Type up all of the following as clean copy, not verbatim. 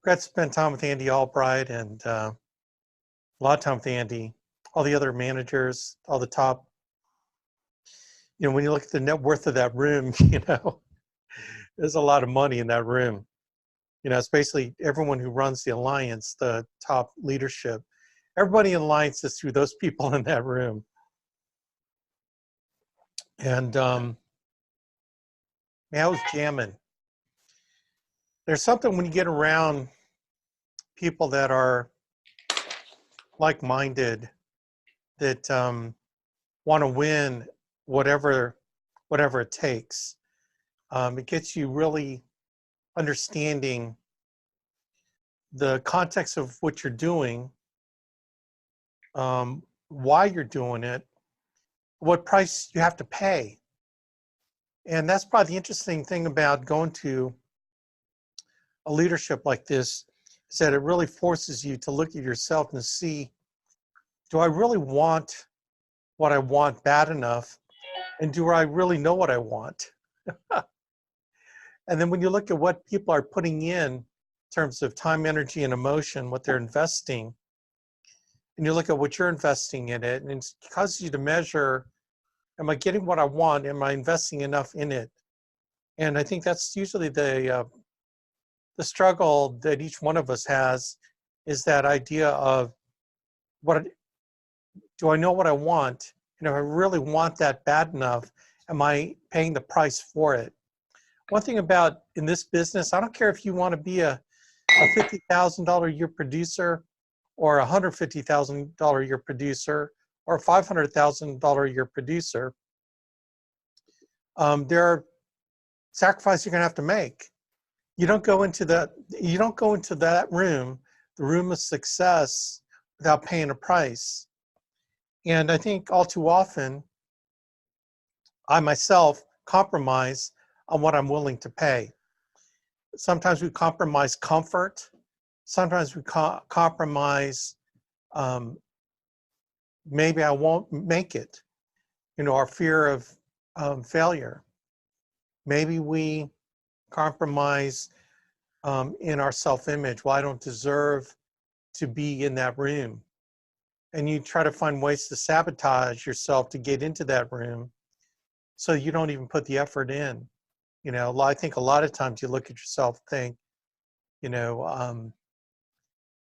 got to spend time with Andy Albright and a lot of time with Andy, all the other managers, all the top. When you look at the net worth of that room, there's a lot of money in that room. It's basically everyone who runs the alliance, the top leadership. Everybody in alliance is through those people in that room. And man, I was jamming. There's something when you get around people that are like-minded, that want to win whatever it takes. It gets you really understanding the context of what you're doing, why you're doing it, what price you have to pay. And that's probably the interesting thing about going to a leadership like this, is that it really forces you to look at yourself and see, do I really want what I want bad enough? And do I really know what I want? And then when you look at what people are putting in terms of time, energy, and emotion, what they're investing, and you look at what you're investing in it, and it causes you to measure, am I getting what I want? Am I investing enough in it? And I think that's usually the struggle that each one of us has, is that idea of, what do I know what I want? And if I really want that bad enough, am I paying the price for it? One thing about in this business, I don't care if you want to be a $50,000 a year producer, or a $150,000 a year producer, or a $500,000 a year producer. There are sacrifices you're going to have to make. You don't go into that room, the room of success, without paying a price. And I think all too often, I myself compromise on what I'm willing to pay. Sometimes we compromise comfort. Sometimes we compromise, maybe I won't make it, our fear of failure. Maybe we compromise in our self-image. Well, I don't deserve to be in that room. And you try to find ways to sabotage yourself to get into that room, so you don't even put the effort in. I think a lot of times you look at yourself and think,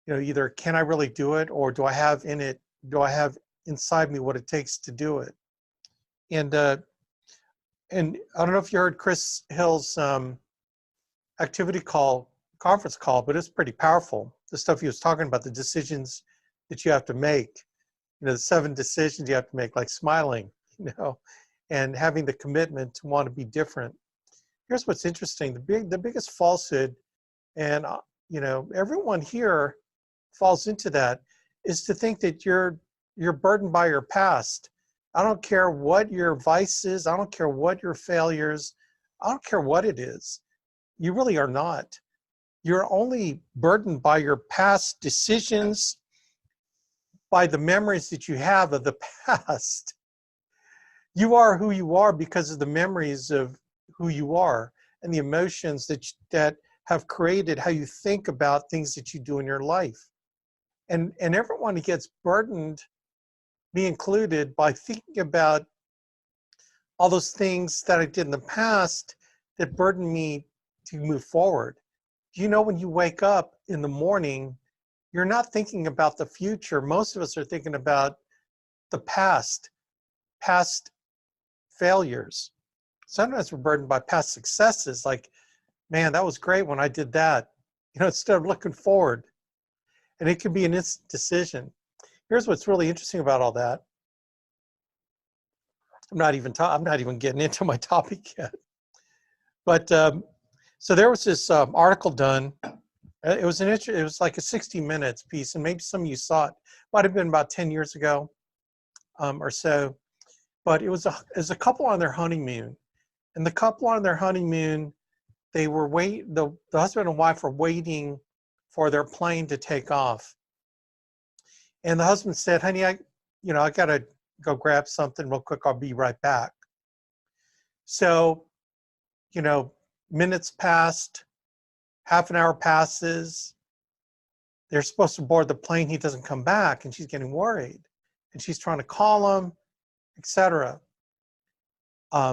either can I really do it, or do I have inside me what it takes to do it? And I don't know if you heard Chris Hill's conference call, but it's pretty powerful. The stuff he was talking about, the decisions that you have to make, the 7 decisions you have to make, like smiling, and having the commitment to want to be different. Here's what's interesting. The biggest falsehood, and everyone here falls into that, is to think that you're burdened by your past. I don't care what your vice is. I don't care what your failures. I don't care what it is. You really are not. You're only burdened by your past decisions, by the memories that you have of the past. You are who you are because of the memories of who you are, and the emotions that have created how you think about things that you do in your life. And everyone gets burdened, me included, by thinking about all those things that I did in the past that burden me to move forward. When you wake up in the morning, you're not thinking about the future. Most of us are thinking about the past failures. Sometimes we're burdened by past successes, like, man, that was great when I did that, instead of looking forward. And it can be an instant decision. Here's what's really interesting about all that. I'm not even getting into my topic yet. But so there was this article done. It was like a 60 minutes piece, and maybe some of you saw it. Might have been about 10 years ago or so. But it was a couple on their honeymoon. And the couple on their honeymoon, they were the husband and wife were waiting for their plane to take off. And the husband said, honey, I gotta go grab something real quick. I'll be right back. So, minutes passed, half an hour passes, they're supposed to board the plane. He doesn't come back, and she's getting worried, and she's trying to call him, etc.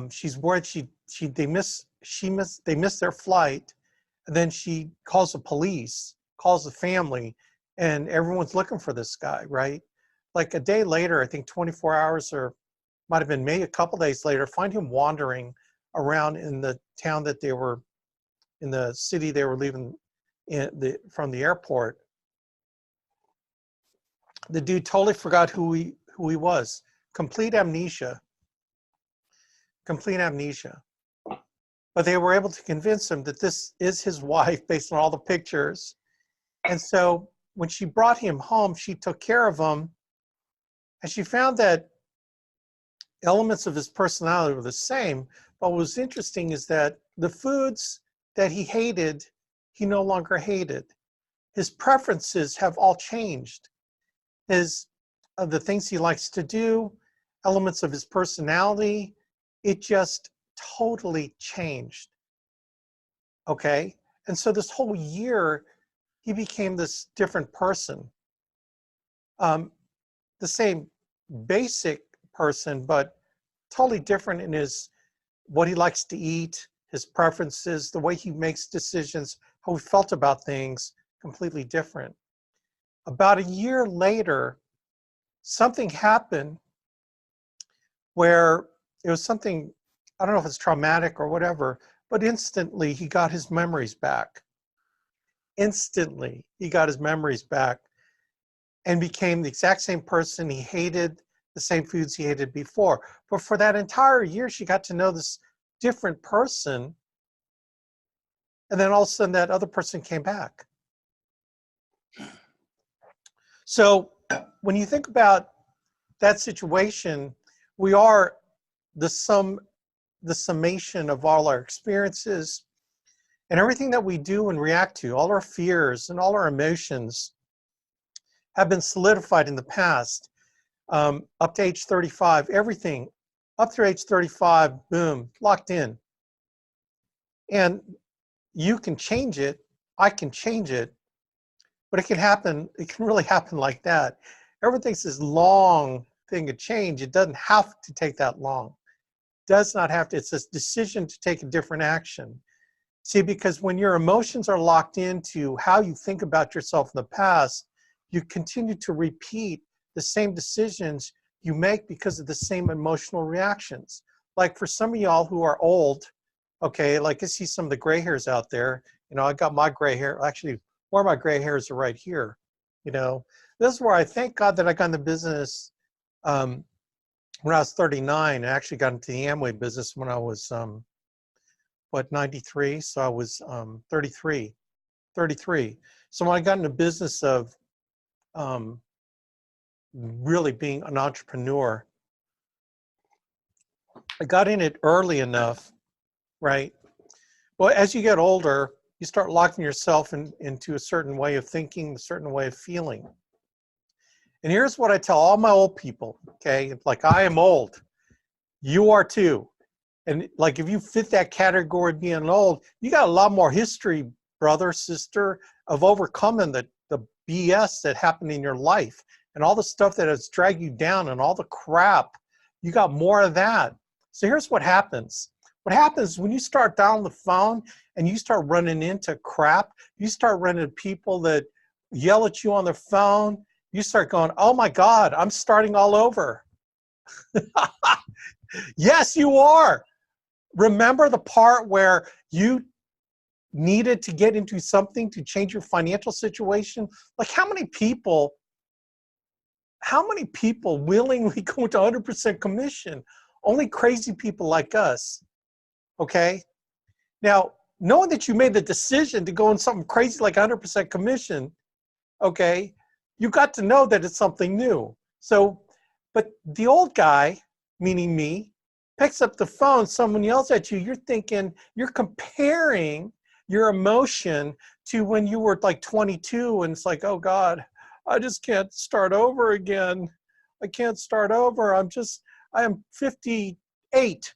She's worried. They miss their flight, and then she calls the police, calls the family, and everyone's looking for this guy, right? Like a day later, I think 24 hours or might have been maybe a couple days later, find him wandering around in the town that they were, in the city they were leaving from the airport. The dude totally forgot who he was. Complete amnesia. Complete amnesia. But they were able to convince him that this is his wife based on all the pictures. And so when she brought him home, she took care of him, and she found that elements of his personality were the same. But what was interesting is that the foods that he hated, he no longer hated. His preferences have all changed. The things he likes to do, elements of his personality, it just totally changed. Okay? And so this whole year, he became this different person. The same basic person, but totally different in what he likes to eat, his preferences, the way he makes decisions, how he felt about things, completely different. About a year later, something happened where it was something, I don't know if it's traumatic or whatever, but instantly he got his memories back. Instantly, he got his memories back and became the exact same person. He hated the same foods he hated before. But for that entire year, she got to know this different person. And then all of a sudden, that other person came back. So when you think about that situation, we are the summation of all our experiences and everything that we do and react to, all our fears and all our emotions have been solidified in the past. Up to age 35, everything up through age 35, boom, locked in. And you can change it, I can change it, but it can happen, it can really happen like that. Everything's this long thing to change. It doesn't have to take that long. It does not have to, it's a decision to take a different action. See, because when your emotions are locked into how you think about yourself in the past, you continue to repeat the same decisions you make because of the same emotional reactions. Like for some of y'all who are old, okay, like I see some of the gray hairs out there. You know, I got my gray hair, actually, more of my gray hairs are right here. You know, this is where I thank God that I got in the business when I was 39. I actually got into the Amway business when I was, 93? So I was 33. So when I got into business of really being an entrepreneur, I got in it early enough, right? Well, as you get older, you start locking yourself into a certain way of thinking, a certain way of feeling. And here's what I tell all my old people, okay? Like, I am old. You are too. And like, if you fit that category of being old, you got a lot more history, brother, sister, of overcoming the BS that happened in your life and all the stuff that has dragged you down and all the crap. You got more of that. So here's what happens. What happens when you start down the phone and you start running into crap, you start running into people that yell at you on the phone, you start going, oh my God, I'm starting all over. Yes, you are. Remember the part where you needed to get into something to change your financial situation? Like how many people willingly go into 100% commission? Only crazy people like us, okay? Now, knowing that you made the decision to go in something crazy like 100% commission, okay, you got to know that it's something new. So, but the old guy, meaning me, picks up the phone, someone yells at you, you're thinking, you're comparing your emotion to when you were like 22 and it's like, oh God, I just can't start over again. I can't start over. I am 58.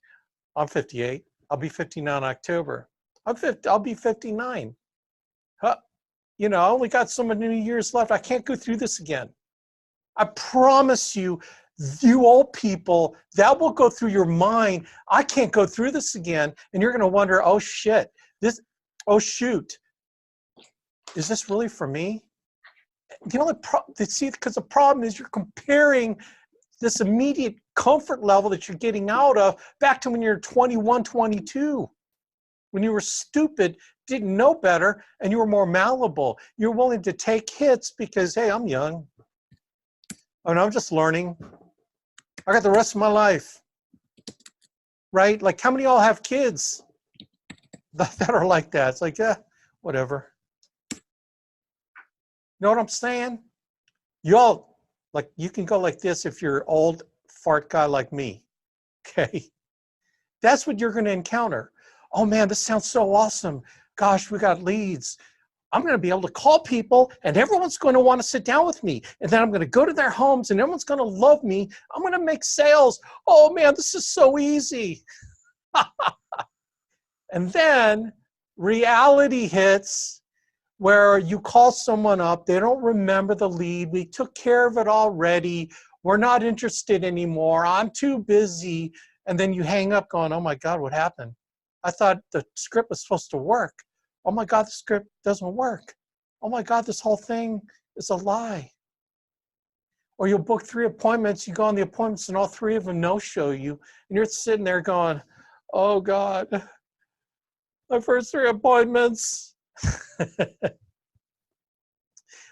I'm 58. I'll be 59 in October. I'll be 59. Huh. You know, I only got so many years left. I can't go through this again. I promise you, you old people, that will go through your mind. I can't go through this again. And you're going to wonder, oh shit, oh shoot, is this really for me? The only see, because the problem is you're comparing this immediate comfort level that you're getting out of back to when you're 21, 22. When you were stupid, didn't know better, and you were more malleable. You're willing to take hits because, hey, I'm young. And I'm just learning. I got the rest of my life. Right? Like, how many of y'all have kids that are like that? It's like, yeah, whatever. You know what I'm saying? Y'all, like, you can go like this if you're an old fart guy like me. Okay? That's what you're going to encounter. Oh man, this sounds so awesome. Gosh, we got leads. I'm going to be able to call people and everyone's going to want to sit down with me. And then I'm going to go to their homes and everyone's going to love me. I'm going to make sales. Oh man, this is so easy. And then reality hits where you call someone up. They don't remember the lead. We took care of it already. We're not interested anymore. I'm too busy. And then you hang up going, oh my God, what happened? I thought the script was supposed to work. Oh my God, the script doesn't work. Oh my God, this whole thing is a lie. Or you'll book 3 appointments, you go on the appointments and all 3 of them no-show you. And you're sitting there going, oh God, my first 3 appointments.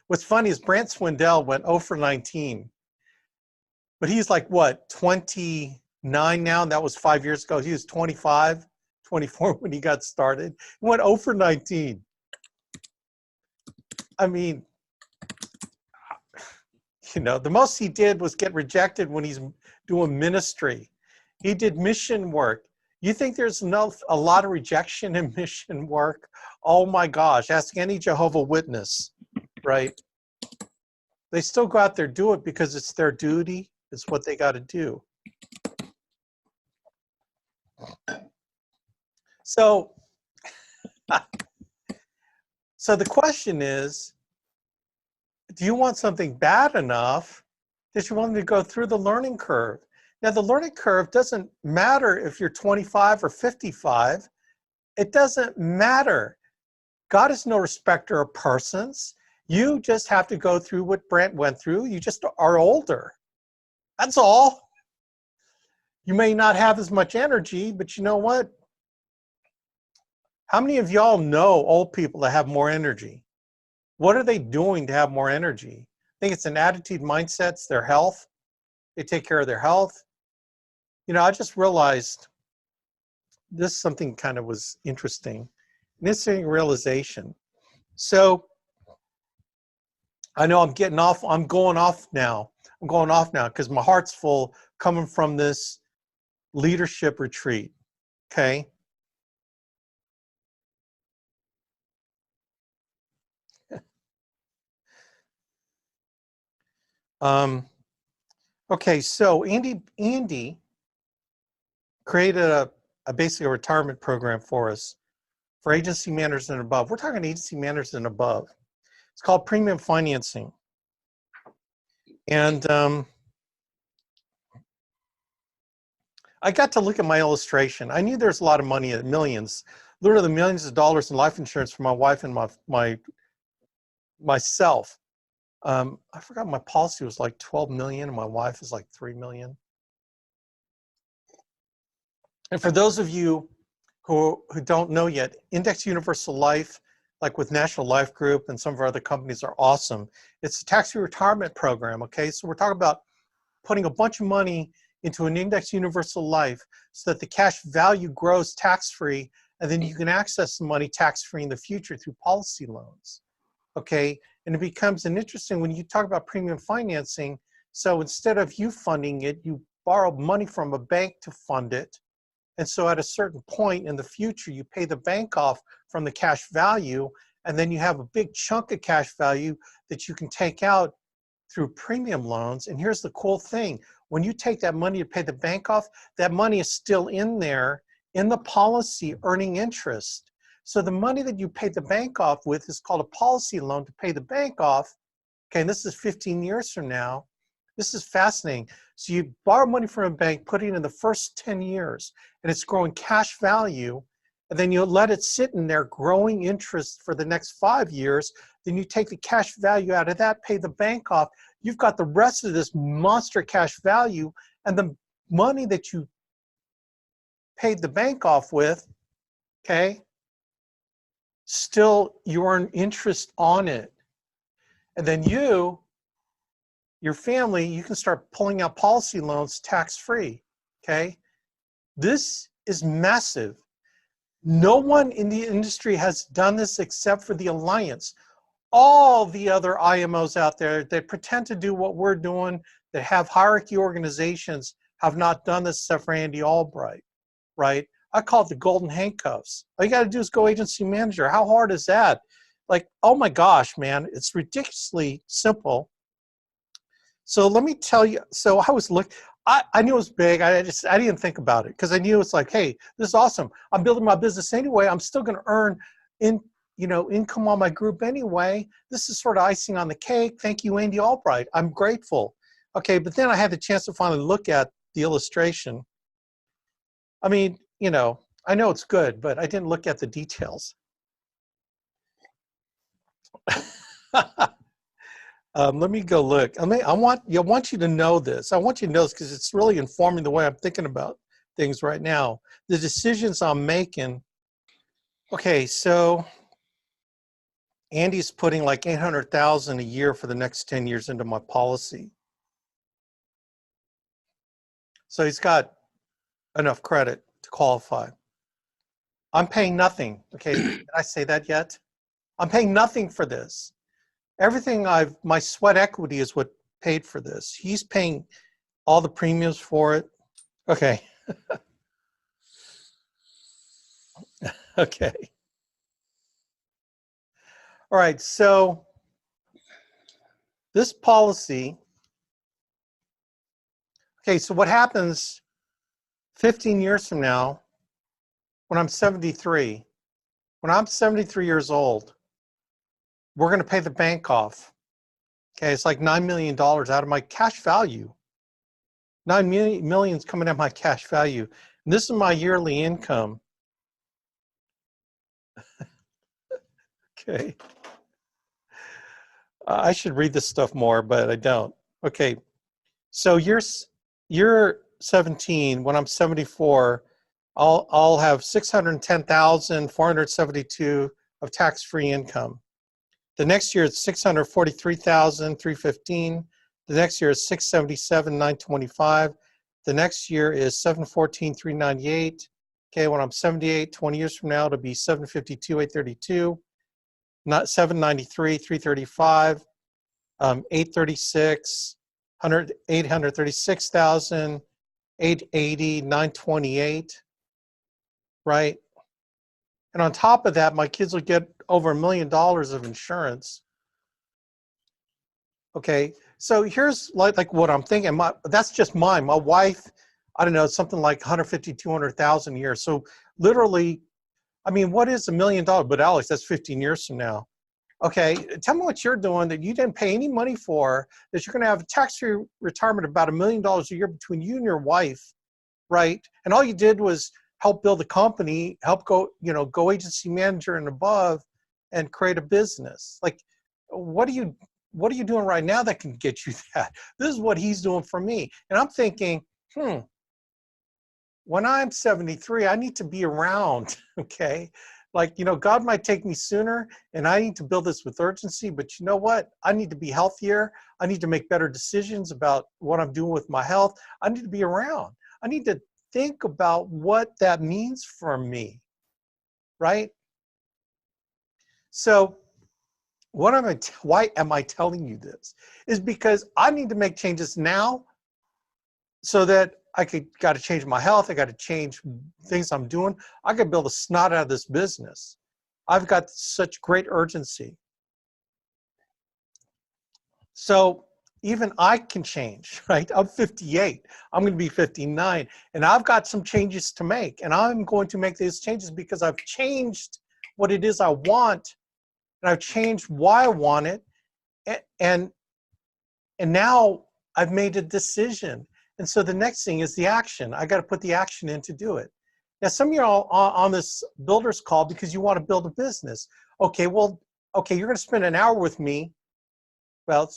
What's funny is Brant Swindell went 0 for 19. But he's like, what, 29 now? And that was 5 years ago. He was 25. 24 when he got started. He went 0 for 19. I mean, you know, the most he did was get rejected when he's doing ministry. He did mission work. You think there's a lot of rejection in mission work? Oh my gosh, ask any Jehovah Witness, right? They still go out there, do it because it's their duty. It's what they got to do. So the question is, do you want something bad enough that you want them to go through the learning curve? Now, the learning curve doesn't matter if you're 25 or 55. It doesn't matter. God is no respecter of persons. You just have to go through what Brent went through. You just are older. That's all. You may not have as much energy, but you know what? How many of y'all know old people that have more energy? What are they doing to have more energy? I think it's an attitude, mindset, it's their health. They take care of their health. You know, I just realized this something kind of was interesting. An interesting realization. So I know I'm getting off. I'm going off now. I'm going off now because my heart's full coming from this leadership retreat. Okay. Okay, so Andy created a basically a retirement program for us for agency managers and above. We're talking agency managers and above. It's called premium financing. And I got to look at my illustration. I knew there's a lot of money, millions, literally millions of dollars in life insurance for my wife and myself. I forgot my policy was like 12 million and my wife is like 3 million. And for those of you who don't know yet, Index Universal Life, like with National Life Group and some of our other companies, are awesome. It's a tax-free retirement program, okay? So we're talking about putting a bunch of money into an Index Universal Life so that the cash value grows tax-free, and then you can access the money tax-free in the future through policy loans, okay? And it becomes an interesting, when you talk about premium financing, so instead of you funding it, you borrow money from a bank to fund it. And so at a certain point in the future, you pay the bank off from the cash value, and then you have a big chunk of cash value that you can take out through premium loans. And here's the cool thing. When you take that money to pay the bank off, that money is still in there in the policy earning interest. So the money that you pay the bank off with is called a policy loan to pay the bank off. Okay, and this is 15 years from now. This is fascinating. So you borrow money from a bank, put it in the first 10 years, and it's growing cash value, and then you let it sit in there growing interest for the next 5 years. Then you take the cash value out of that, pay the bank off. You've got the rest of this monster cash value, and the money that you paid the bank off with, okay, still you earn interest on it. And then your family, you can start pulling out policy loans tax-free, okay? This is massive. No one in the industry has done this except for the Alliance. All the other IMOs out there that pretend to do what we're doing, that have hierarchy organizations, have not done this except for Andy Albright, right? I call it the golden handcuffs. All you got to do is go agency manager. How hard is that? Like, oh my gosh, man, it's ridiculously simple. So let me tell you, so I was looking, I knew it was big. I didn't think about it because I knew it's like, hey, this is awesome. I'm building my business anyway. I'm still going to earn income on my group anyway. This is sort of icing on the cake. Thank you, Andy Albright. I'm grateful. Okay, but then I had the chance to finally look at the illustration. I mean, I know it's good, but I didn't look at the details. Let me go look. I want you to know this. I want you to know this because it's really informing the way I'm thinking about things right now. The decisions I'm making. Okay, so Andy's putting like $800,000 a year for the next 10 years into my policy. So he's got enough credit to qualify. I'm paying nothing. Okay, did I say that yet? I'm paying nothing for this. Everything my sweat equity is what paid for this. He's paying all the premiums for it. Okay. Okay. All right, so this policy, okay, so what happens 15 years from now when I'm 73? When I'm 73 years old, we're going to pay the bank off. Okay, it's like $9 million out of my cash value. $9 million is coming out of my cash value. And this is my yearly income. Okay. I should read this stuff more, but I don't. Okay, so you're 17. When I'm 74, I'll have 610,472 of tax-free income. The next year it's 643,315. The next year is 677,925. The next year is 714,398. Okay, when I'm 78, 20 years from now, it'll be 752,832. Not 793, 335, 836, 836,000, 880, 928, right? And on top of that, my kids will get over $1 million of insurance. Okay, so here's like what I'm thinking. That's just mine. My wife, I don't know, something like 150, 200,000 a year. So literally, I mean, what is $1 million? But Alex, that's 15 years from now. Okay, tell me what you're doing that you didn't pay any money for, that you're going to have a tax-free retirement of about $1 million a year between you and your wife, right? And all you did was help build a company, help go agency manager and above, and create a business. Like, what are you doing right now that can get you that? This is what he's doing for me. And I'm thinking, when I'm 73, I need to be around, okay? Like, God might take me sooner, and I need to build this with urgency, but you know what? I need to be healthier. I need to make better decisions about what I'm doing with my health. I need to be around. I need to think about what that means for me, right? So why am I telling you this? Is because I need to make changes now so that got to change my health. I got to change things I'm doing. I got to build a snot out of this business. I've got such great urgency. So even I can change, right? I'm 58. I'm going to be 59. And I've got some changes to make. And I'm going to make these changes because I've changed what it is I want, and I've changed why I want it, and now I've made a decision. And so the next thing is the action. I got to put the action in to do it. Now, some of you are on this builder's call because you want to build a business. Okay, well, okay, you're going to spend an hour with me. Well,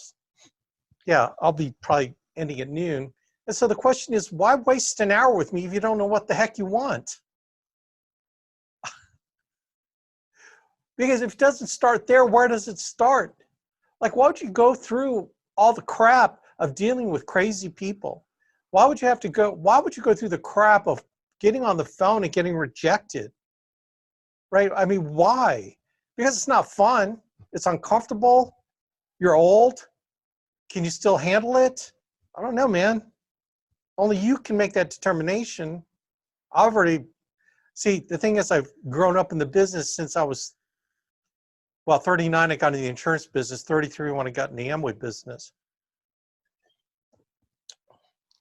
yeah, I'll be probably ending at noon. And so the question is, why waste an hour with me if you don't know what the heck you want? Because if it doesn't start there, where does it start? Like, why would you go through all the crap of dealing with crazy people? Why would you go through the crap of getting on the phone and getting rejected? Right? I mean, why? Because it's not fun. It's uncomfortable. You're old. Can you still handle it? I don't know, man. Only you can make that determination. See, the thing is, I've grown up in the business since I was, 39, I got into the insurance business, 33 when I got in the Amway business.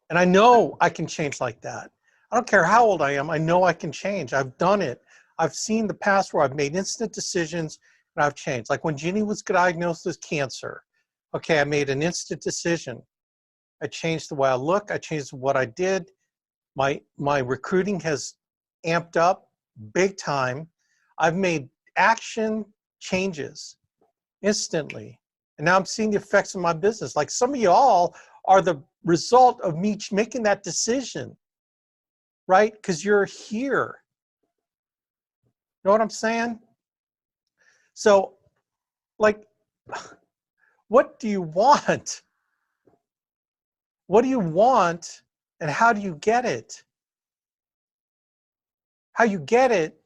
And I know I can change like that. I don't care how old I am. I know I can change. I've done it. I've seen the past where I've made instant decisions and I've changed. Like when Ginny was diagnosed with cancer. Okay, I made an instant decision. I changed the way I look. I changed what I did. My recruiting has amped up big time. I've made action changes instantly. And now I'm seeing the effects of my business. Like some of y'all are the result of me making that decision, right? Because you're here. You know what I'm saying? So, like, what do you want? What do you want and how do you get it? How you get it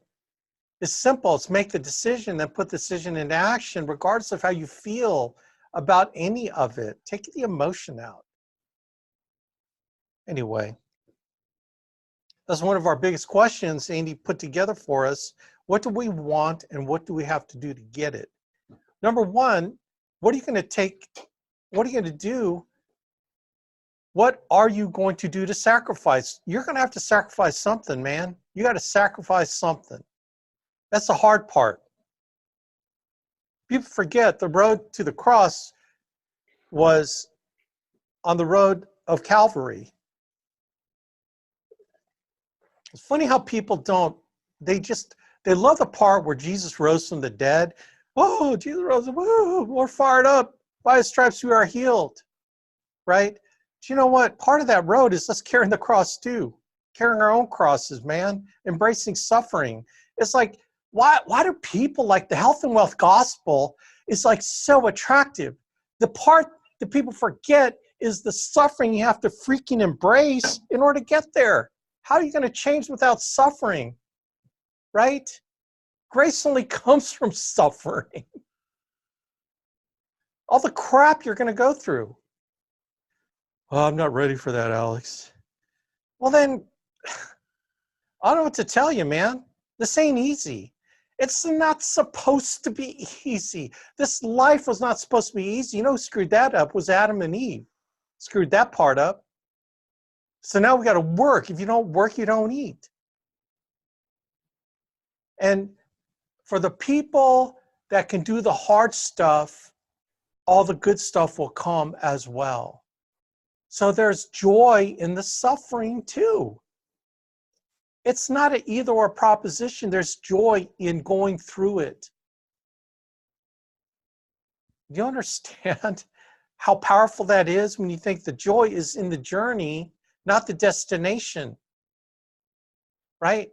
is simple. It's make the decision and put the decision into action regardless of how you feel about any of it. Take the emotion out. Anyway, that's one of our biggest questions Andy put together for us. What do we want and what do we have to do to get it? Number one, what are you going to take? What are you going to do? What are you going to do to sacrifice? You're going to have to sacrifice something, man. You got to sacrifice something. That's the hard part. People forget the road to the cross was on the road of Calvary. It's funny how people don't, they love the part where Jesus rose from the dead. Oh, Jesus rose, woo, we're fired up. By his stripes we are healed, right? But you know what? Part of that road is us carrying the cross too. Carrying our own crosses, man. Embracing suffering. It's like, why do people like the health and wealth gospel is like so attractive? The part that people forget is the suffering you have to freaking embrace in order to get there. How are you going to change without suffering? Right? Grace only comes from suffering. All the crap you're going to go through. Oh, I'm not ready for that, Alex. Well, then, I don't know what to tell you, man. This ain't easy. It's not supposed to be easy. This life was not supposed to be easy. You know who screwed that up was Adam and Eve. Screwed that part up. So now we got to work. If you don't work, you don't eat. And for the people that can do the hard stuff, all the good stuff will come as well. So there's joy in the suffering too. It's not an either or proposition. There's joy in going through it. Do you understand how powerful that is when you think the joy is in the journey, not the destination, right?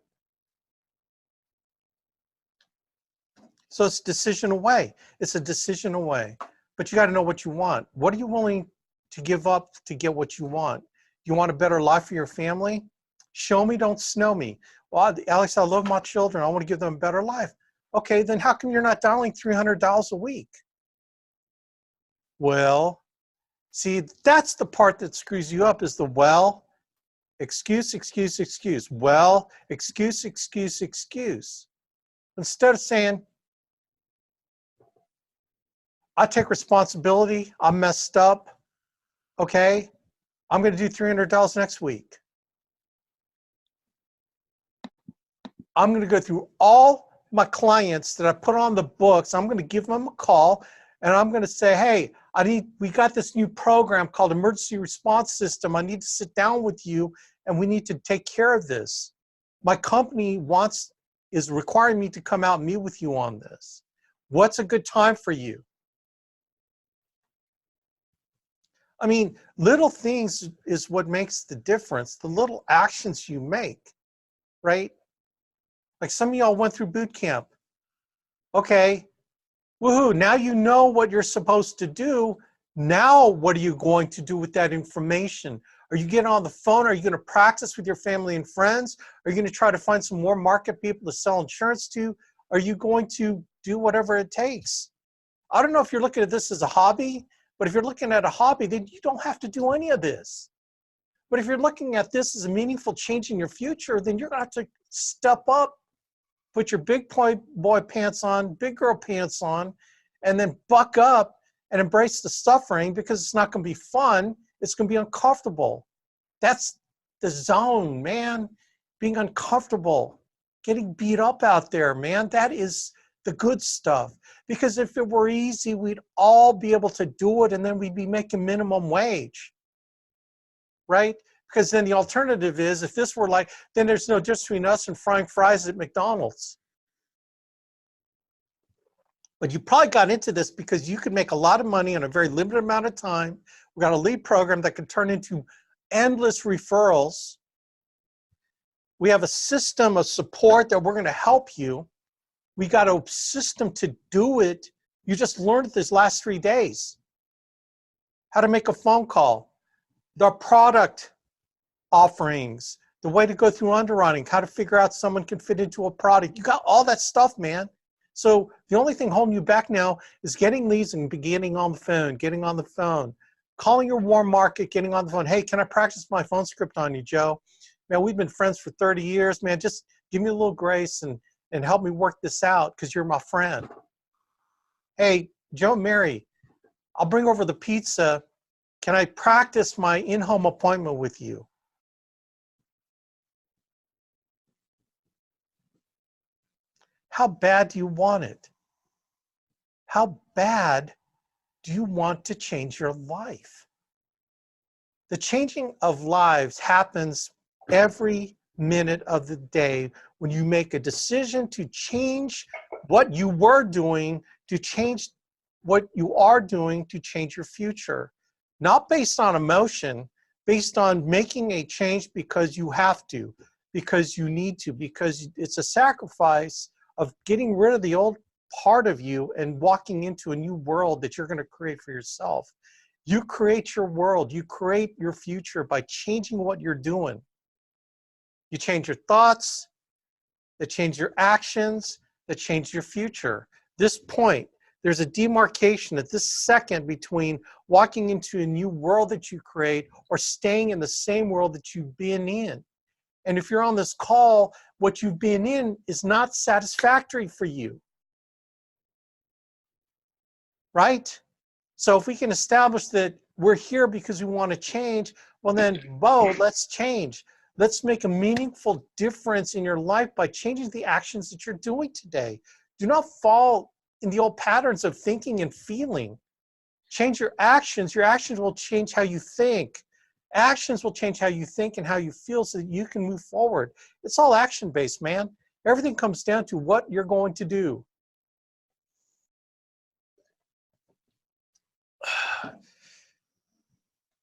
So it's decision away. It's a decision away. But you got to know what you want. What are you willing to give up to get what you want? You want a better life for your family? Show me, don't snow me. Well, Alex, I love my children. I want to give them a better life. Okay, then how come you're not dialing $300 a week? Well, see, that's the part that screws you up is the excuse. Well, excuse. Instead of saying, I take responsibility, I'm messed up, okay? I'm going to do $300 next week. I'm going to go through all my clients that I put on the books, I'm going to give them a call and I'm going to say, hey, we got this new program called Emergency Response System. I need to sit down with you and we need to take care of this. My company is requiring me to come out and meet with you on this. What's a good time for you? I mean, little things is what makes the difference. The little actions you make, right? Like some of y'all went through boot camp. Okay, woohoo, now you know what you're supposed to do. Now what are you going to do with that information? Are you getting on the phone? Are you going to practice with your family and friends? Are you going to try to find some more market people to sell insurance to? Are you going to do whatever it takes? I don't know if you're looking at this as a hobby, but if you're looking at a hobby, then you don't have to do any of this. But if you're looking at this as a meaningful change in your future, then you're going to have to step up, put your big boy pants on, big girl pants on, and then buck up and embrace the suffering, because it's not going to be fun. It's going to be uncomfortable. That's the zone, man. Being uncomfortable, getting beat up out there, man. That is the good stuff. Because if it were easy, we'd all be able to do it, and then we'd be making minimum wage, right? Because then the alternative is, if this were like, then there's no difference between us and frying fries at McDonald's. But you probably got into this because you could make a lot of money in a very limited amount of time. We got a lead program that can turn into endless referrals. We have a system of support that we're going to help you. We got a system to do it. You just learned it this last 3 days. How to make a phone call, the product offerings, the way to go through underwriting, how to figure out someone can fit into a product. You got all that stuff, man. So the only thing holding you back now is getting leads and getting on the phone, calling your warm market, getting on the phone. Hey, can I practice my phone script on you, Joe? Man, we've been friends for 30 years, man. Just give me a little grace and help me work this out, because you're my friend. Hey, Joe and Mary, I'll bring over the pizza. Can I practice my in-home appointment with you? How bad do you want it? How bad do you want to change your life? The changing of lives happens every minute of the day when you make a decision to change what you were doing, to change what you are doing, to change your future. Not based on emotion, based on making a change because you have to, because you need to, because it's a sacrifice of getting rid of the old part of you and walking into a new world that you're going to create for yourself. You create your world. You create your future by changing what you're doing. You change your thoughts, that change your actions, that change your future. This point, there's a demarcation at this second between walking into a new world that you create or staying in the same world that you've been in. And if you're on this call, what you've been in is not satisfactory for you, right? So if we can establish that we're here because we want to change, well then, let's change. Let's make a meaningful difference in your life by changing the actions that you're doing today. Do not fall in the old patterns of thinking and feeling. Change your actions. Your actions will change how you think. Actions will change how you think and how you feel so that you can move forward. It's all action-based, man. Everything comes down to what you're going to do.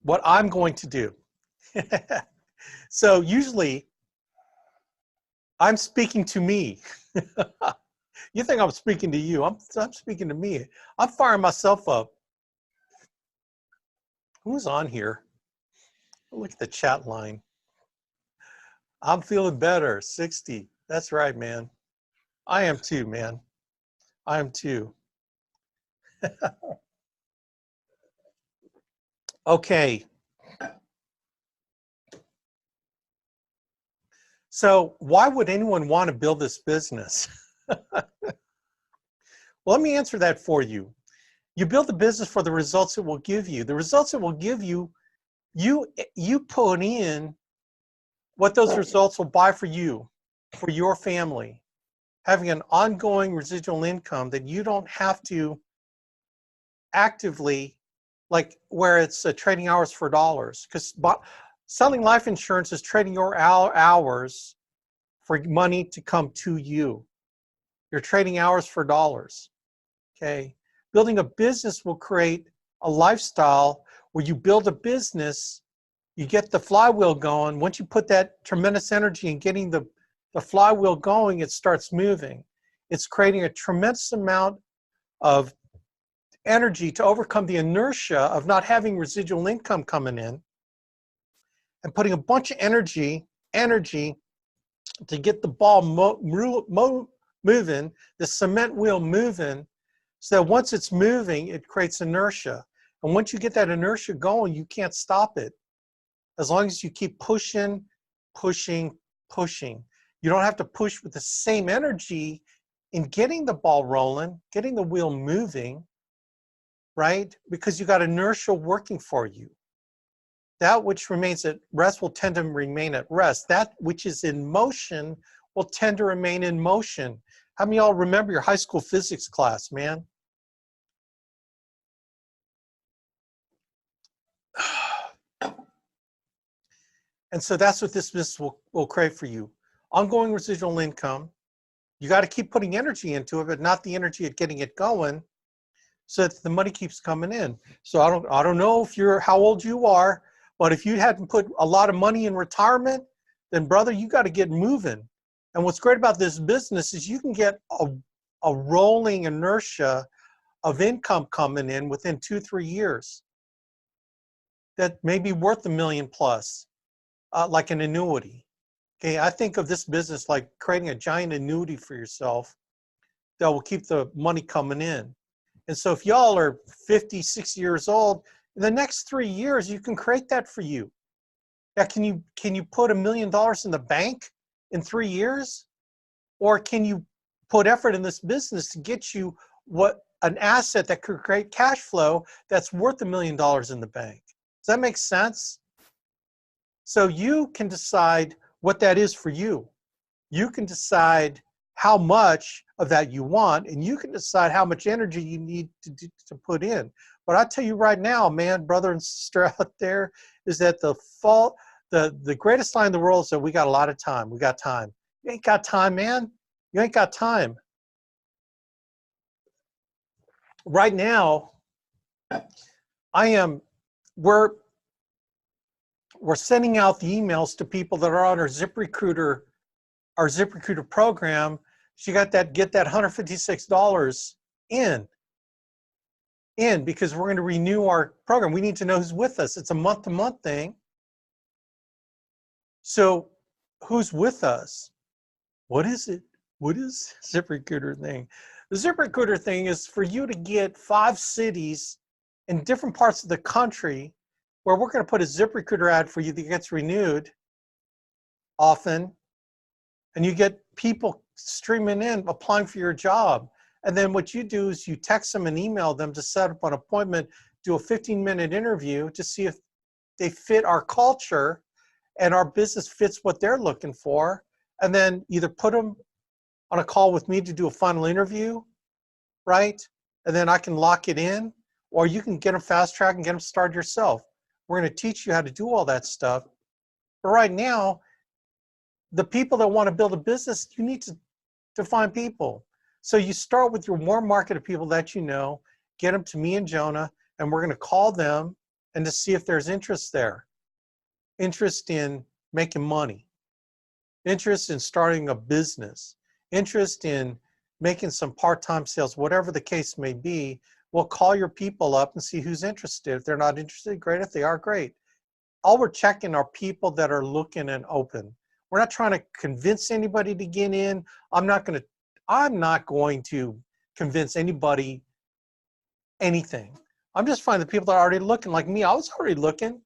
What I'm going to do. So usually, I'm speaking to me. You think I'm speaking to you. I'm speaking to me. I'm firing myself up. Who's on here? Look at the chat line. I'm feeling better, 60. That's right, man. I am too, man. I am too. Okay. So why would anyone want to build this business? Well, let me answer that for you. You build the business for the results it will give you. The results it will give you, you put in what those results will buy for you, for your family. having an ongoing residual income that you don't have to actively, like where it's trading hours for dollars. Because selling life insurance is trading your hours for money to come to you. You're trading hours for dollars. Okay. Building a business will create a lifestyle where you build a business, you get the flywheel going. Once you put that tremendous energy in getting the flywheel going, it starts moving. It's creating a tremendous amount of energy to overcome the inertia of not having residual income coming in, and putting a bunch of energy to get the ball moving, the cement wheel moving, so that once it's moving, it creates inertia. And once you get that inertia going, you can't stop it. As long as you keep pushing, pushing, pushing. You don't have to push with the same energy in getting the ball rolling, getting the wheel moving, right? Because you got inertia working for you. That which remains at rest will tend to remain at rest. That which is in motion will tend to remain in motion. How many of y'all remember your high school physics class, man? And so that's what this business will create for you. Ongoing residual income. You got to keep putting energy into it, but not the energy at getting it going, so that the money keeps coming in. So I don't know if how old you are, but if you hadn't put a lot of money in retirement, then brother, you got to get moving. And what's great about this business is you can get a rolling inertia of income coming in within 2-3 years that may be worth $1 million plus, like an annuity. Okay, I think of this business like creating a giant annuity for yourself that will keep the money coming in. And so if y'all are 50, 60 years old, in the next 3 years, you can create that for you. Now, can you put $1 million in the bank in 3 years? Or can you put effort in this business to get you an asset that could create cash flow that's worth $1 million in the bank? Does that make sense? So you can decide what that is for you. You can decide how much of that you want, and you can decide how much energy you need to put in. But I tell you right now, man, brother and sister out there, is that the greatest line in the world is that we got a lot of time. We got time. You ain't got time, man. You ain't got time. Right now, we're sending out the emails to people that are on our ZipRecruiter program. So you get that $156 in because we're going to renew our program. We need to know who's with us. It's a month-to-month thing. So who's with us? What is it? What is ZipRecruiter thing? The ZipRecruiter thing is for you to get 5 cities in different parts of the country where we're going to put a ZipRecruiter ad for you that gets renewed often, and you get people streaming in, applying for your job. And then what you do is you text them and email them to set up an appointment, do a 15-minute interview to see if they fit our culture and our business fits what they're looking for, and then either put them on a call with me to do a final interview, right? And then I can lock it in, or you can get them fast track and get them started yourself. We're going to teach you how to do all that stuff. But right now, the people that want to build a business, you need to find people. So you start with your warm market of people that you know, get them to me and Jonah, and we're going to call them and to see if there's interest there. Interest in making money. Interest in starting a business. Interest in making some part-time sales, whatever the case may be. We'll call your people up and see who's interested. If they're not interested, great. If they are, great. All we're checking are people that are looking and open. We're not trying to convince anybody to get in. I'm not going to convince anybody anything. I'm just finding the people that are already looking. Like me, I was already looking.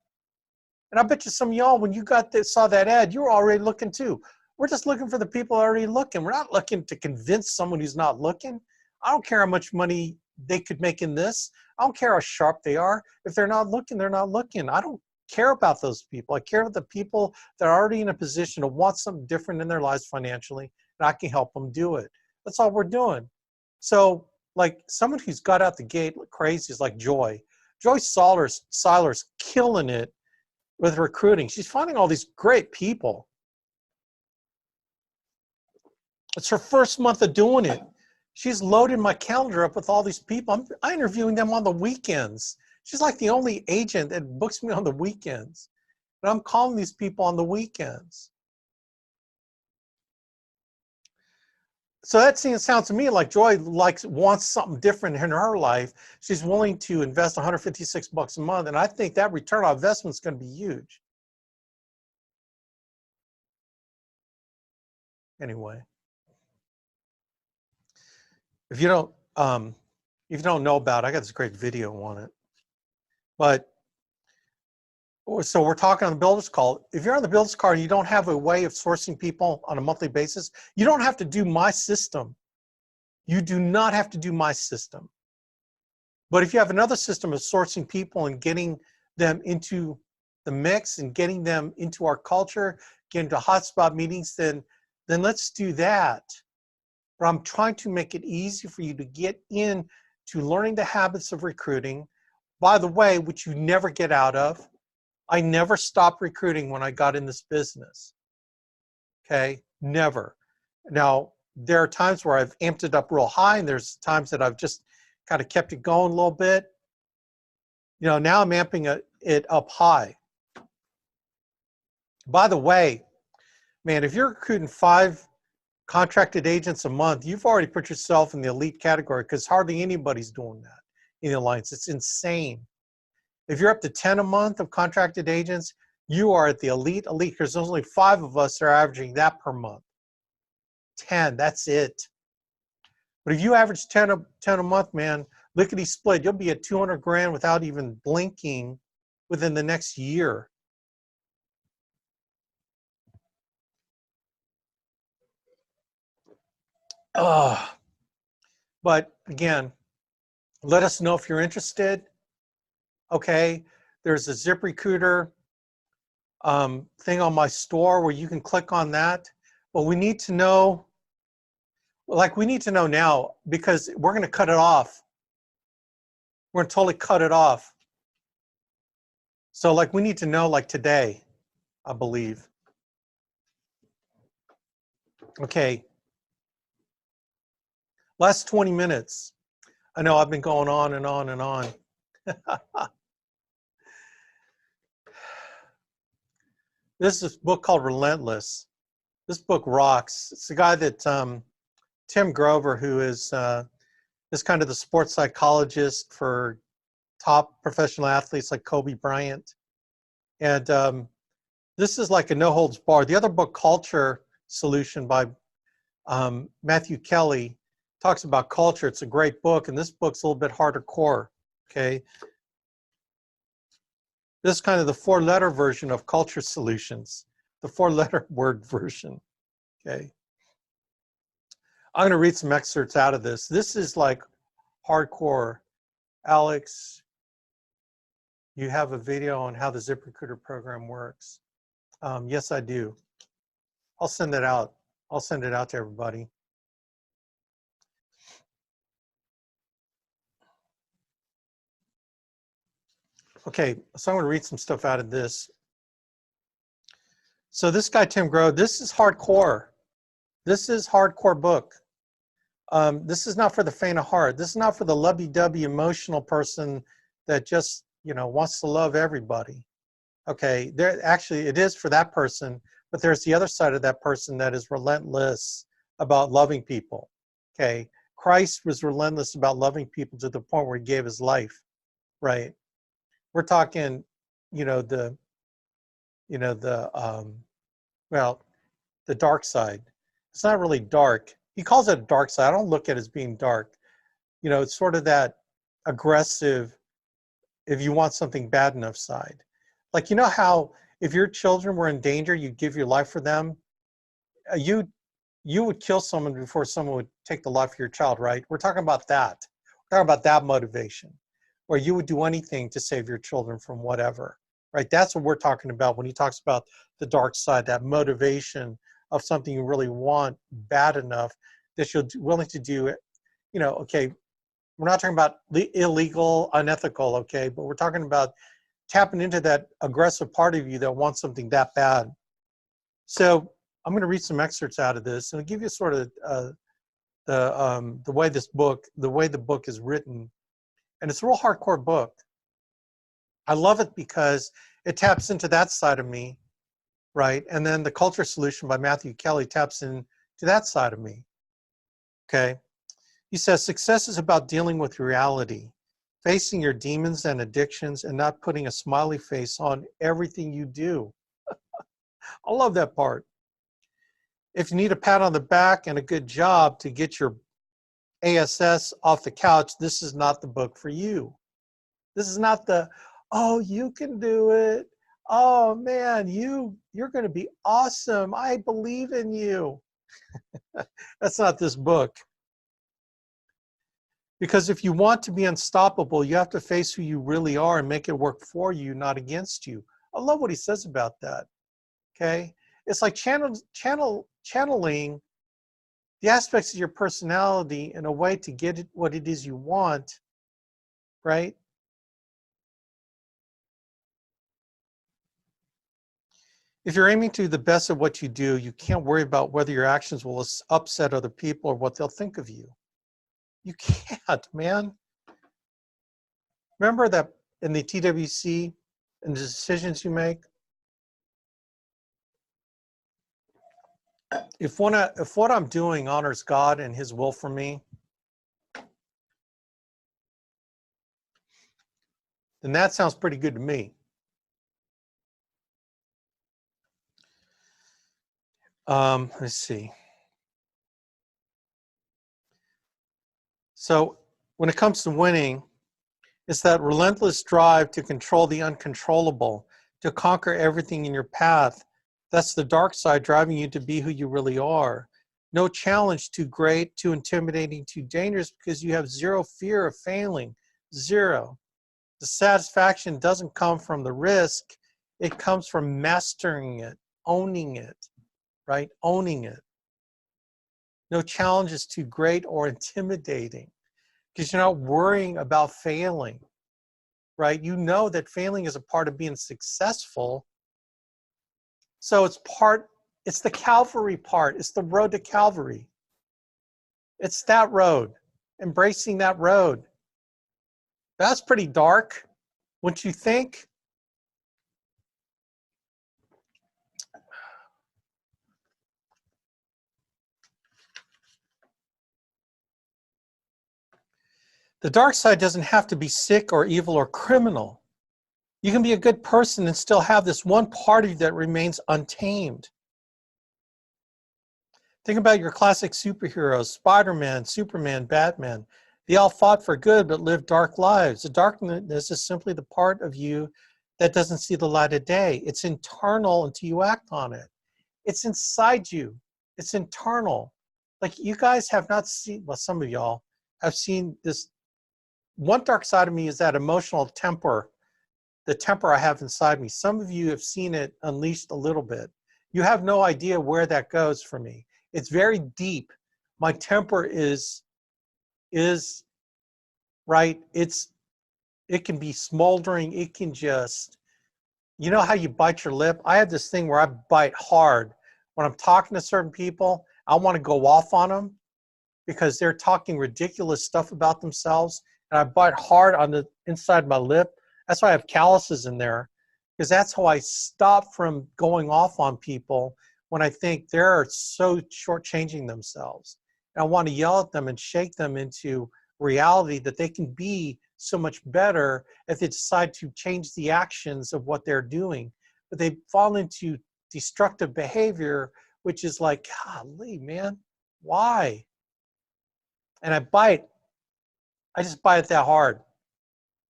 And I bet you some of y'all, when you saw that ad, you were already looking too. We're just looking for the people already looking. We're not looking to convince someone who's not looking. I don't care how much money they could make in this. I don't care how sharp they are. If they're not looking, they're not looking. I don't care about those people. I care about the people that are already in a position to want something different in their lives financially, and I can help them do it. That's all we're doing. So like someone who's got out the gate crazy is like Joy. Joy Siler's killing it with recruiting. She's finding all these great people. It's her first month of doing it. She's loaded my calendar up with all these people. I'm interviewing them on the weekends. She's like the only agent that books me on the weekends. And I'm calling these people on the weekends. So that sounds to me like Joy wants something different in her life. She's willing to invest $156 a month, and I think that return on investment is going to be huge. Anyway, if you don't know about it, I got this great video on it. But so we're talking on the builder's call. If you're on the builder's call and you don't have a way of sourcing people on a monthly basis, you don't have to do my system. You do not have to do my system. But if you have another system of sourcing people and getting them into the mix and getting them into our culture, getting to hotspot meetings, then let's do that. But I'm trying to make it easy for you to get in to learning the habits of recruiting. By the way, which you never get out of. I never stopped recruiting when I got in this business. Okay, never. Now, there are times where I've amped it up real high, and there's times that I've just kind of kept it going a little bit. You know, now I'm amping it up high. By the way, man, if you're recruiting 5 contracted agents a month, you've already put yourself in the elite category because hardly anybody's doing that in the alliance. It's insane. If you're up to 10 a month of contracted agents, you are at the elite because there's only 5 of us that are averaging that per month. 10, that's it. But if you average 10 a month, man, lickety split, you'll be at 200 grand without even blinking within the next year. But again, let us know if you're interested. Okay, there's a ZipRecruiter thing on my store where you can click on that. But we need to know, we need to know now because we're going to cut it off. We're going to totally cut it off. So we need to know today, I believe. Okay. Last 20 minutes. I know I've been going on and on and on. This is a book called Relentless. This book rocks. It's the guy that Tim Grover, who is kind of the sports psychologist for top professional athletes like Kobe Bryant. And this is like a no holds barred. The other book, Culture Solution by Matthew Kelly, talks about culture. It's a great book, and this book's a little bit harder core. Okay. This is kind of the 4-letter version of Culture Solutions, the 4-letter word version. Okay. I'm going to read some excerpts out of this. This is like hardcore. Alex, you have a video on how the ZipRecruiter program works. Yes, I do. I'll send that out. I'll send it out to everybody. Okay, so I'm going to read some stuff out of this. So this guy, Tim Grover, this is hardcore. This is hardcore book. This is not for the faint of heart. This is not for the lovey-dovey emotional person that just, wants to love everybody. Okay, actually it is for that person, but there's the other side of that person that is relentless about loving people. Okay, Christ was relentless about loving people to the point where he gave his life, right? We're talking, the dark side. It's not really dark. He calls it a dark side. I don't look at it as being dark. It's sort of that aggressive, if you want something bad enough side. How if your children were in danger, you'd give your life for them. You would kill someone before someone would take the life of your child, right? We're talking about that. We're talking about that motivation, where you would do anything to save your children from whatever, right? That's what we're talking about when he talks about the dark side, that motivation of something you really want bad enough that you're willing to do, okay, we're not talking about illegal, unethical, okay, but we're talking about tapping into that aggressive part of you that wants something that bad. So I'm going to read some excerpts out of this and I'll give you sort of the way the book is written. And it's a real hardcore book. I love it because it taps into that side of me, right? And then The Culture Solution by Matthew Kelly taps into that side of me, okay? He says, success is about dealing with reality, facing your demons and addictions, and not putting a smiley face on everything you do. I love that part. If you need a pat on the back and a good job to get your ASS off the couch, this is not the book for you. This is not the, oh, you can do it. Oh man, you're going to be awesome. I believe in you. That's not this book. Because if you want to be unstoppable, you have to face who you really are and make it work for you, not against you. I love what he says about that. Okay? It's like channeling the aspects of your personality in a way to get it, what it is you want, right? If you're aiming to do the best of what you do, you can't worry about whether your actions will upset other people or what they'll think of you. You can't, man. Remember that in the TWC and the decisions you make, if what I'm doing honors God and his will for me, then that sounds pretty good to me. Let's see. So when it comes to winning, it's that relentless drive to control the uncontrollable, to conquer everything in your path. That's the dark side driving you to be who you really are. No challenge too great, too intimidating, too dangerous because you have zero fear of failing. Zero. The satisfaction doesn't come from the risk. It comes from mastering it, owning it, right? Owning it. No challenge is too great or intimidating because you're not worrying about failing, right? You know that failing is a part of being successful. So it's the Calvary part. It's the road to Calvary. It's that road, embracing that road. That's pretty dark, wouldn't you think? The dark side doesn't have to be sick or evil or criminal. You can be a good person and still have this one part of you that remains untamed. Think about your classic superheroes, Spider-Man, Superman, Batman. They all fought for good but lived dark lives. The darkness is simply the part of you that doesn't see the light of day. It's internal until you act on it. It's inside you. It's internal. Like you guys have not seen, well, some of y'all have seen this. One dark side of me is that emotional temper, the temper I have inside me. Some of you have seen it unleashed a little bit. You have no idea where that goes for me. It's very deep. My temper is right. It can be smoldering. It can just, you know how you bite your lip? I have this thing where I bite hard. When I'm talking to certain people, I want to go off on them because they're talking ridiculous stuff about themselves. And I bite hard on the inside of my lip. That's why I have calluses in there, because that's how I stop from going off on people when I think they're so shortchanging themselves. And I want to yell at them and shake them into reality that they can be so much better if they decide to change the actions of what they're doing. But they fall into destructive behavior, which is like, golly, man, why? And I just bite it that hard.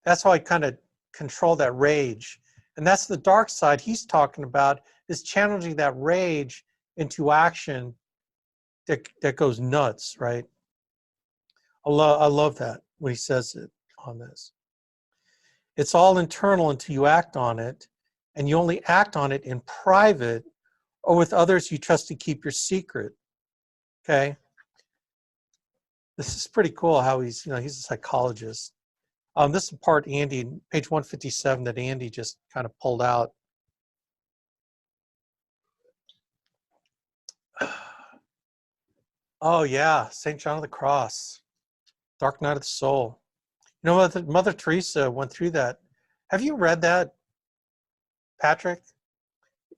That's how I kind of control that rage. And that's the dark side he's talking about, is challenging that rage into action that goes nuts, right? I love that when he says it on this. It's all internal until you act on it, and you only act on it in private or with others you trust to keep your secret, okay? This is pretty cool how he's a psychologist. This is part Andy, page 157, that Andy just kind of pulled out. Oh yeah, St. John of the Cross, Dark Night of the Soul. You know what? Mother Teresa went through that. Have you read that, Patrick?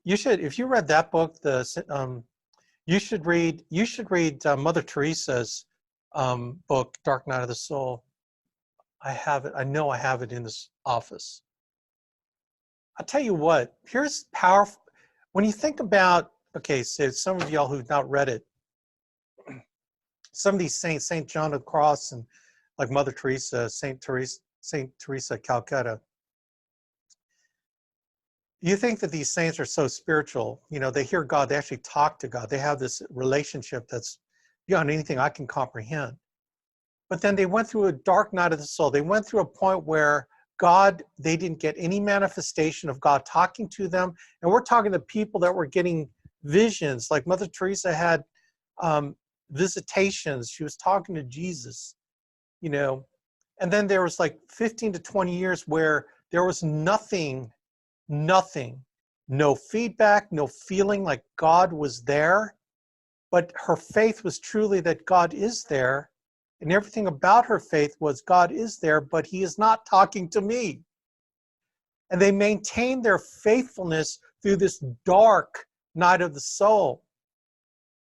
You should. If you read that book, you should read Mother Teresa's book, Dark Night of the Soul. I have it. I know I have it in this office. I'll tell you what. Here's powerful. When you think about, okay, so some of y'all who've not read it, some of these saints, St. John of the Cross and like Mother Teresa, St. Teresa Calcutta, you think that these saints are so spiritual. You know, they hear God, they actually talk to God. They have this relationship that's beyond anything I can comprehend. But then they went through a dark night of the soul. They went through a point where God, they didn't get any manifestation of God talking to them. And we're talking to people that were getting visions, like Mother Teresa had visitations. She was talking to Jesus, you know. And then there was like 15 to 20 years where there was nothing, no feedback, no feeling like God was there. But her faith was truly that God is there. And everything about her faith was God is there, but he is not talking to me. And they maintained their faithfulness through this dark night of the soul.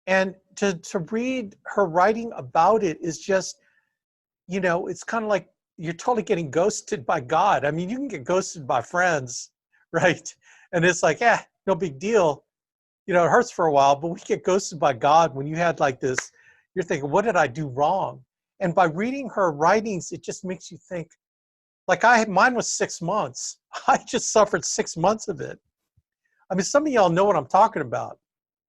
And to read her writing about it is just, you know, it's kind of like you're totally getting ghosted by God. I mean, you can get ghosted by friends, right? And it's like, no big deal. You know, it hurts for a while, but we get ghosted by God when you had like this, you're thinking, what did I do wrong? And by reading her writings, it just makes you think, like mine was 6 months. I just suffered 6 months of it. I mean, some of y'all know what I'm talking about.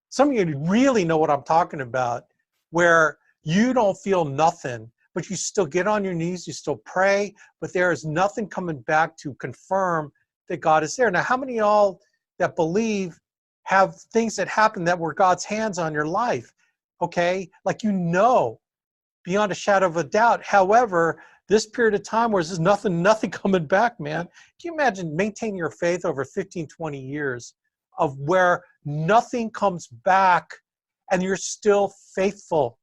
Some of you really know what I'm talking about, where you don't feel nothing, but you still get on your knees, you still pray, but there is nothing coming back to confirm that God is there. Now, how many of y'all that believe have things that happen that were God's hands on your life? Okay, like you know, beyond a shadow of a doubt. However, this period of time where there's nothing coming back, man. Can you imagine maintaining your faith over 15, 20 years of where nothing comes back and you're still faithful?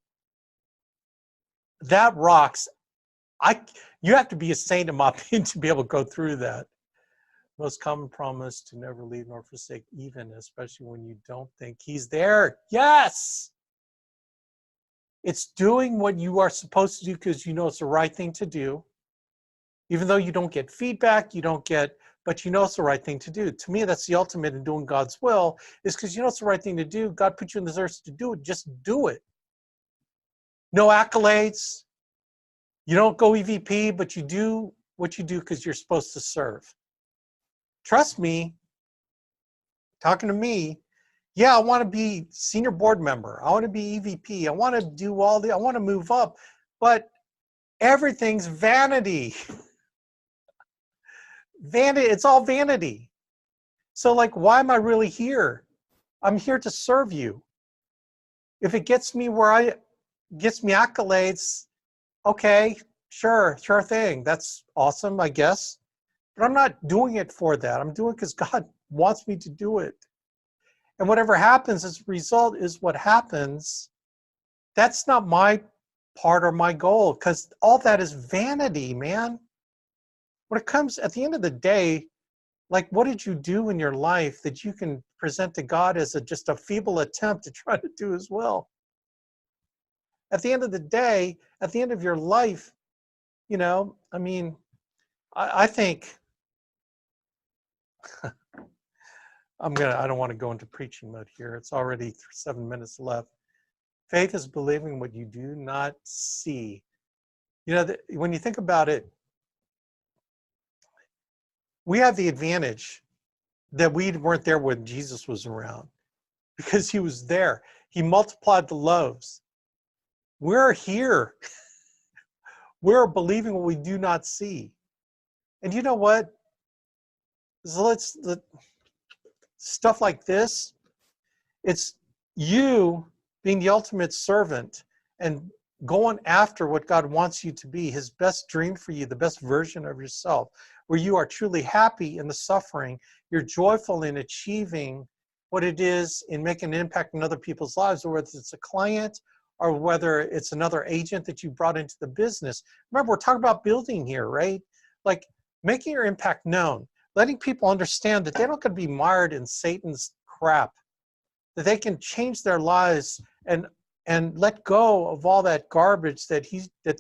That rocks. You have to be a saint, in my opinion, to be able to go through that. Most common promise to never leave nor forsake, even especially when you don't think he's there. Yes! It's doing what you are supposed to do because you know it's the right thing to do. Even though you don't get feedback, but you know it's the right thing to do. To me, that's the ultimate in doing God's will, is because you know it's the right thing to do. God put you in this earth to do it. Just do it. No accolades. You don't go EVP, but you do what you do because you're supposed to serve. Trust me, talking to me, yeah, I want to be senior board member. I want to be EVP. I want to do I want to move up, but everything's vanity. Vanity, it's all vanity. So like, why am I really here? I'm here to serve you. If it gets me gets me accolades, okay, sure thing. That's awesome, I guess. But I'm not doing it for that. I'm doing it because God wants me to do it. And whatever happens as a result is what happens. That's not my part or my goal, because all that is vanity, man. When it comes at the end of the day, like, what did you do in your life that you can present to God as just a feeble attempt to try to do His will? At the end of the day, at the end of your life, you know, I mean, I think I don't want to go into preaching mode here. It's already 7 minutes left. Faith is believing what you do not see. You know, when you think about it, we have the advantage that we weren't there when Jesus was around, because He was there. He multiplied the loaves. We're here. We're believing what we do not see. And you know what? Stuff like this, it's you being the ultimate servant and going after what God wants you to be, his best dream for you, the best version of yourself, where you are truly happy in the suffering, you're joyful in achieving what it is in making an impact in other people's lives, or whether it's a client or whether it's another agent that you brought into the business. Remember, we're talking about building here, right? Like making your impact known, letting people understand that they're not going to be mired in Satan's crap, that they can change their lives and let go of all that garbage that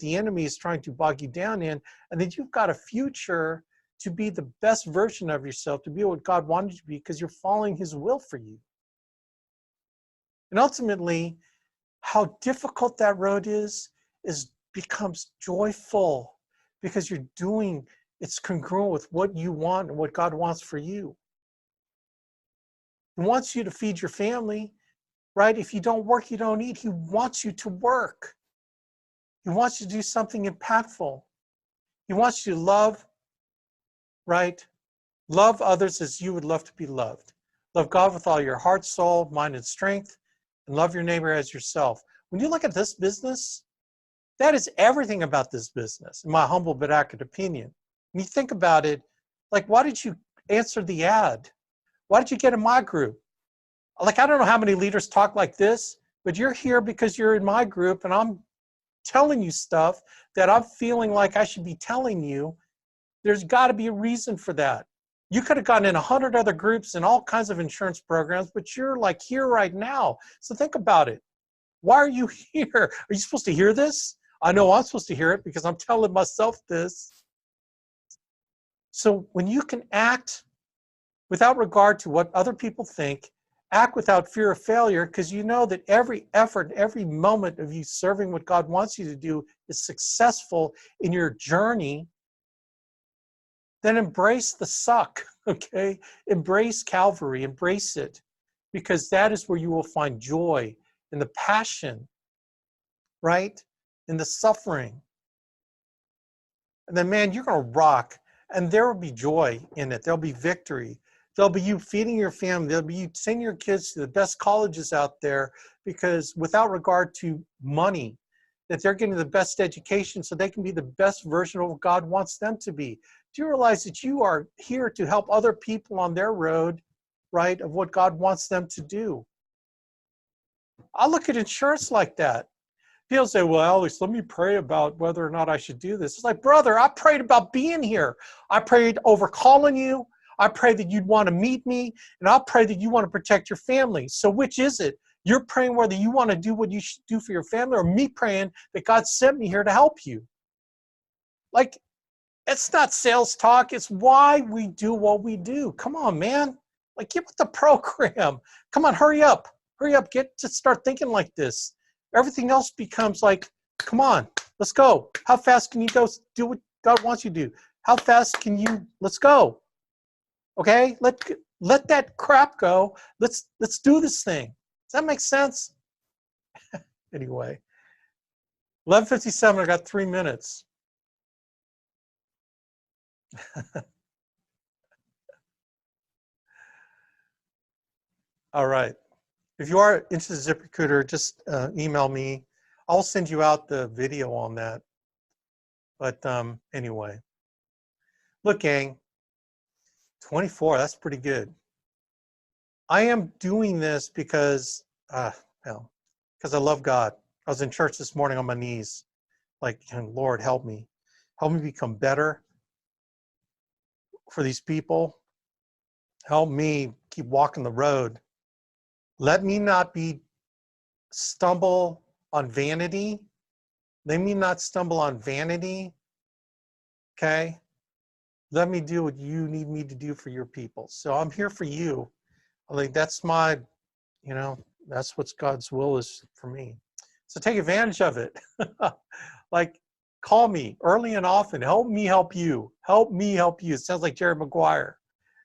the enemy is trying to bog you down in, and that you've got a future to be the best version of yourself, to be what God wanted you to be, because you're following his will for you. And ultimately, how difficult that road is becomes joyful, because you're doing, it's congruent with what you want and what God wants for you. He wants you to feed your family, right? If you don't work, you don't eat. He wants you to work. He wants you to do something impactful. He wants you to love, right? Love others as you would love to be loved. Love God with all your heart, soul, mind, and strength, and love your neighbor as yourself. When you look at this business, that is everything about this business, in my humble but accurate opinion. When you think about it, like, why did you answer the ad? Why did you get in my group? Like, I don't know how many leaders talk like this, but you're here because you're in my group, and I'm telling you stuff that I'm feeling like I should be telling you. There's got to be a reason for that. You could have gotten in 100 other groups and all kinds of insurance programs, but you're like here right now. So think about it. Why are you here? Are you supposed to hear this? I know I'm supposed to hear it because I'm telling myself this. So when you can act without regard to what other people think, act without fear of failure, because you know that every effort, every moment of you serving what God wants you to do is successful in your journey, then embrace the suck, okay? Embrace Calvary, embrace it, because that is where you will find joy in the passion, right? In the suffering. And then, man, you're going to rock, and there will be joy in it. There'll be victory. There'll be you feeding your family. There'll be you sending your kids to the best colleges out there, because without regard to money, that they're getting the best education so they can be the best version of what God wants them to be. Do you realize that you are here to help other people on their road, right, of what God wants them to do? I look at insurance like that. People say, well, Alex, let me pray about whether or not I should do this. It's like, brother, I prayed about being here. I prayed over calling you. I prayed that you'd want to meet me, and I pray that you want to protect your family. So which is it? You're praying whether you want to do what you should do for your family, or me praying that God sent me here to help you. Like, it's not sales talk. It's why we do what we do. Come on, man. Like, get with the program. Come on, hurry up. Hurry up. Get to start thinking like this. Everything else becomes like, come on, let's go. How fast can you go do what God wants you to do? How fast can you, let's go. Okay? Let that crap go. Let's do this thing. Does that make sense? Anyway, 11:57, I got 3 minutes. All right. If you are into ZipRecruiter, just email me. I'll send you out the video on that. But anyway, look, gang, 24, that's pretty good. I am doing this because, because I love God. I was in church this morning on my knees, like, Lord, help me. Help me become better for these people. Help me keep walking the road. Let me not stumble on vanity. Let me not stumble on vanity. Okay? Let me do what you need me to do for your people. So I'm here for you. Like, that's my, that's what God's will is for me. So take advantage of it. Like, call me early and often. Help me help you. Help me help you. It sounds like Jerry Maguire,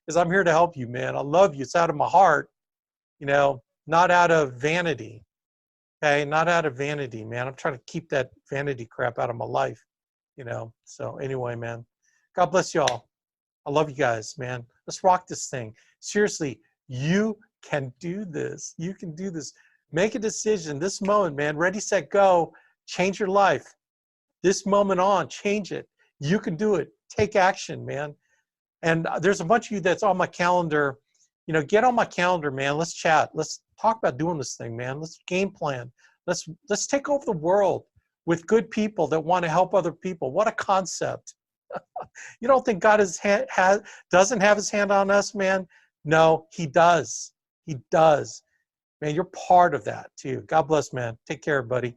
because I'm here to help you, man. I love you. It's out of my heart, not out of vanity. Okay, not out of vanity, man. I'm trying to keep that vanity crap out of my life, So anyway, man, God bless y'all. I love you guys, man. Let's rock this thing. Seriously, you can do this. You can do this. Make a decision this moment, man. Ready, set, go. change your life. This moment on, change it. You can do it. Take action, man. And there's a bunch of you that's on my calendar. You know, get on my calendar, man. Let's chat. Let's talk about doing this thing, man. Let's game plan. Let's take over the world with good people that want to help other people. What a concept. You don't think God doesn't have his hand on us, man? No, he does. He does. Man, you're part of that too. God bless, man. Take care, buddy.